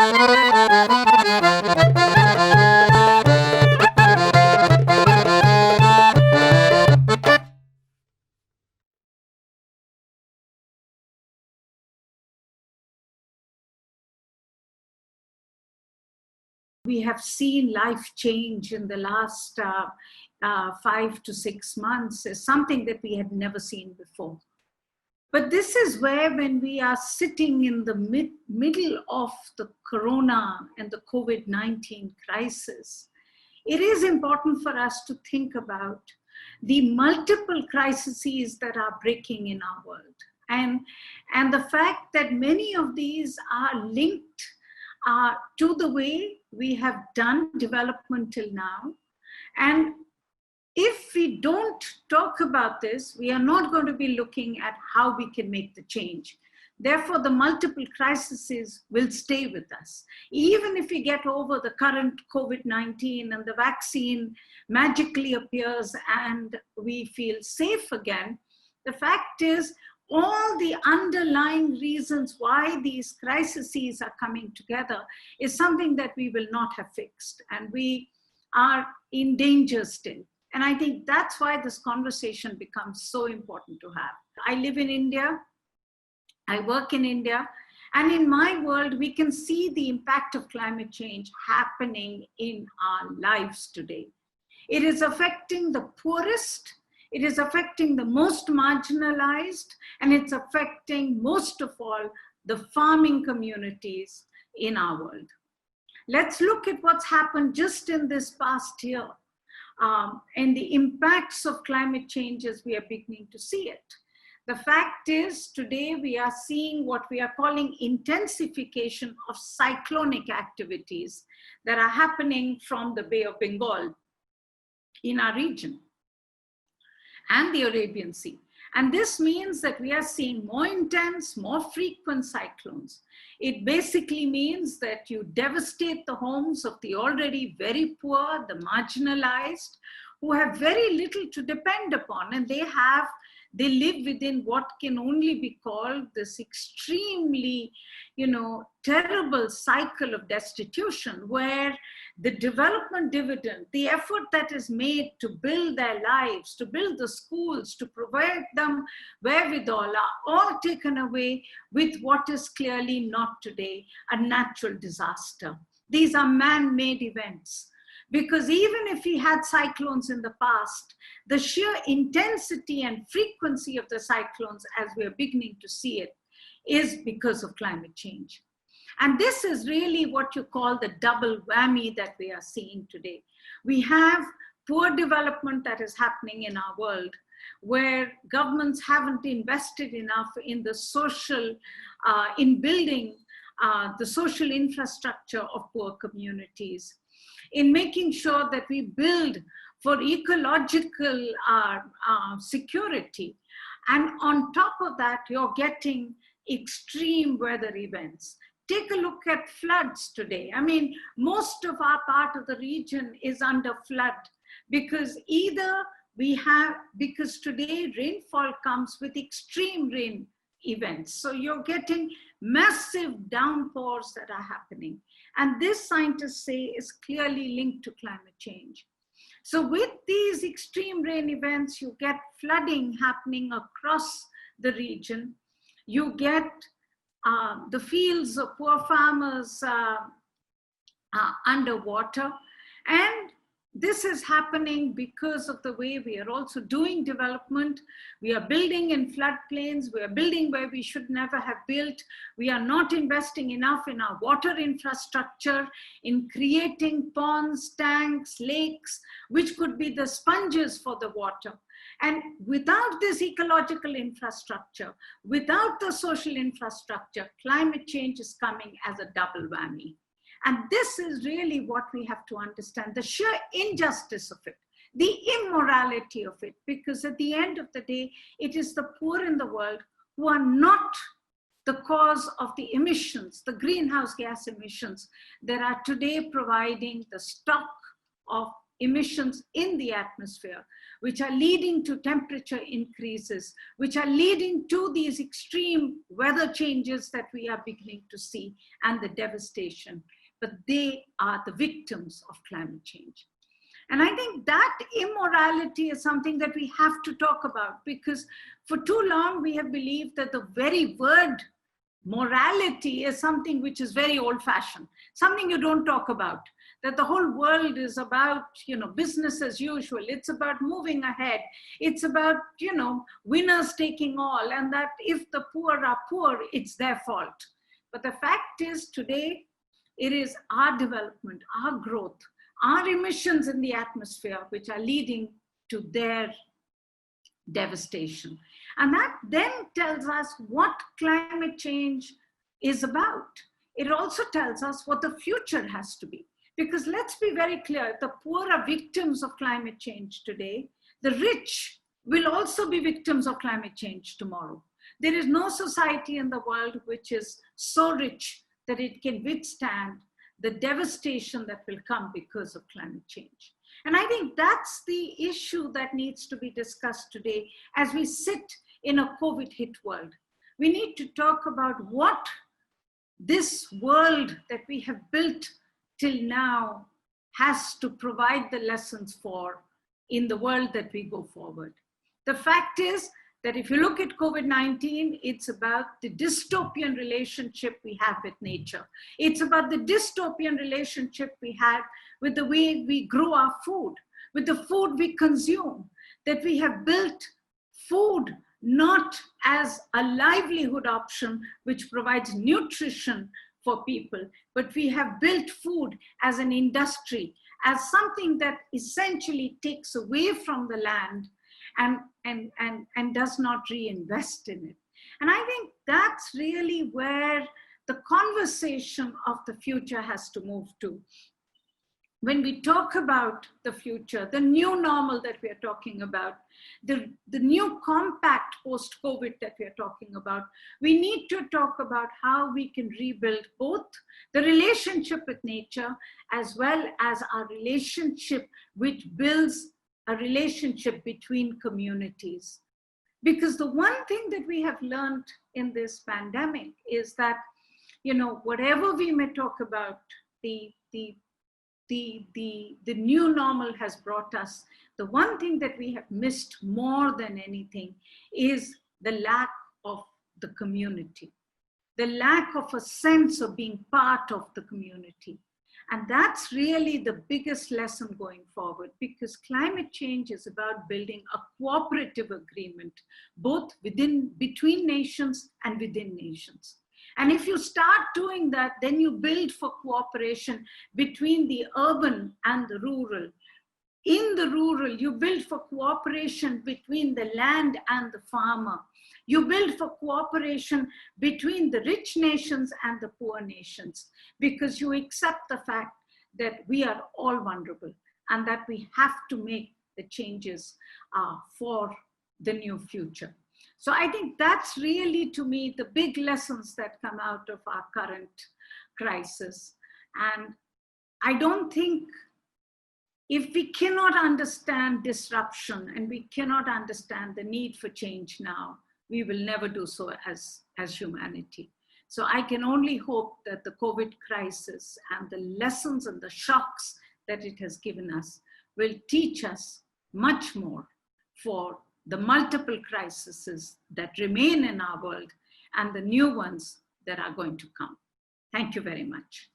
We have seen life change in the last 5 to 6 months is something that we had never seen before. But this is where, when we are sitting in the middle of the corona and the COVID-19 crisis, it is important for us to think about the multiple crises that are breaking in our world. And the fact that many of these are linked to the way we have done development till now. And if we don't talk about this, we are not going to be looking at how we can make the change. Therefore, the multiple crises will stay with us. Even if we get over the current COVID-19 and the vaccine magically appears and we feel safe again, the fact is, all the underlying reasons why these crises are coming together is something that we will not have fixed, and we are in danger still. And I think that's why this conversation becomes so important to have. I live in India, I work in India, and in my world, we can see the impact of climate change happening in our lives today. It is affecting the poorest, it is affecting the most marginalized, and it's affecting, most of all, the farming communities in our world. Let's look at what's happened just in this past year and the impacts of climate change as we are beginning to see it. The fact is, today we are seeing what we are calling intensification of cyclonic activities that are happening from the Bay of Bengal in our region and the Arabian Sea. And this means that we are seeing more intense, more frequent cyclones. It basically means that you devastate the homes of the already very poor, the marginalized, who have very little to depend upon, and they live within what can only be called this extremely, terrible cycle of destitution, where the development dividend, the effort that is made to build their lives, to build the schools, to provide them wherewithal, are all taken away with what is clearly not today a natural disaster. These are man-made events. Because even if we had cyclones in the past, the sheer intensity and frequency of the cyclones, as we are beginning to see it, is because of climate change. And this is really what you call the double whammy that we are seeing today. We have poor development that is happening in our world, where governments haven't invested enough in the social, in building the social infrastructure of poor communities, in making sure that we build for ecological security. And on top of that, you're getting extreme weather events. Take a look at floods today. I mean, most of our part of the region is under flood because because today rainfall comes with extreme rain events. So you're getting massive downpours that are happening. And this, scientists say, is clearly linked to climate change. So with these extreme rain events, you get flooding happening across the region. You get the fields of poor farmers underwater. And this is happening because of the way we are also doing development. We are building in floodplains. We are building where we should never have built. We are not investing enough in our water infrastructure, in creating ponds, tanks, lakes, which could be the sponges for the water. And without this ecological infrastructure, without the social infrastructure, climate change is coming as a double whammy. And this is really what we have to understand, the sheer injustice of it, the immorality of it, because at the end of the day, it is the poor in the world who are not the cause of the emissions, the greenhouse gas emissions that are today providing the stock of emissions in the atmosphere, which are leading to temperature increases, which are leading to these extreme weather changes that we are beginning to see and the devastation. But they are the victims of climate change. And I think that immorality is something that we have to talk about, because for too long we have believed that the very word morality is something which is very old-fashioned, something you don't talk about, that the whole world is about, business as usual. It's about moving ahead. It's about, winners taking all, and that if the poor are poor, it's their fault. But the fact is today, it is our development, our growth, our emissions in the atmosphere, which are leading to their devastation. And that then tells us what climate change is about. It also tells us what the future has to be. Because let's be very clear, the poor are victims of climate change today. The rich will also be victims of climate change tomorrow. There is no society in the world which is so rich that it can withstand the devastation that will come because of climate change. And I think that's the issue that needs to be discussed today as we sit in a COVID hit world. We need to talk about what this world that we have built till now has to provide the lessons for in the world that we go forward. The fact is that if you look at COVID-19, it's about the dystopian relationship we have with nature. It's about the dystopian relationship we have with the way we grow our food, with the food we consume, that we have built food not as a livelihood option which provides nutrition for people, but we have built food as an industry, as something that essentially takes away from the land and does not reinvest in it. And I think that's really where the conversation of the future has to move to. When we talk about the future, the new normal that we are talking about, the new compact post-COVID that we are talking about, we need to talk about how we can rebuild both the relationship with nature as well as our relationship which builds a relationship between communities. Because the one thing that we have learned in this pandemic is that, whatever we may talk about, the new normal has brought us, the one thing that we have missed more than anything is the lack of the community, the lack of a sense of being part of the community. And that's really the biggest lesson going forward, because climate change is about building a cooperative agreement, both between nations and within nations. And if you start doing that, then you build for cooperation between the urban and the rural. In the rural, you build for cooperation between the land and the farmer. You build for cooperation between the rich nations and the poor nations, because you accept the fact that we are all vulnerable and that we have to make the changes for the new future. So I think that's really, to me, the big lessons that come out of our current crisis. And I don't think, if we cannot understand disruption and we cannot understand the need for change now, we will never do so as humanity. So I can only hope that the COVID crisis and the lessons and the shocks that it has given us will teach us much more for the multiple crises that remain in our world and the new ones that are going to come. Thank you very much.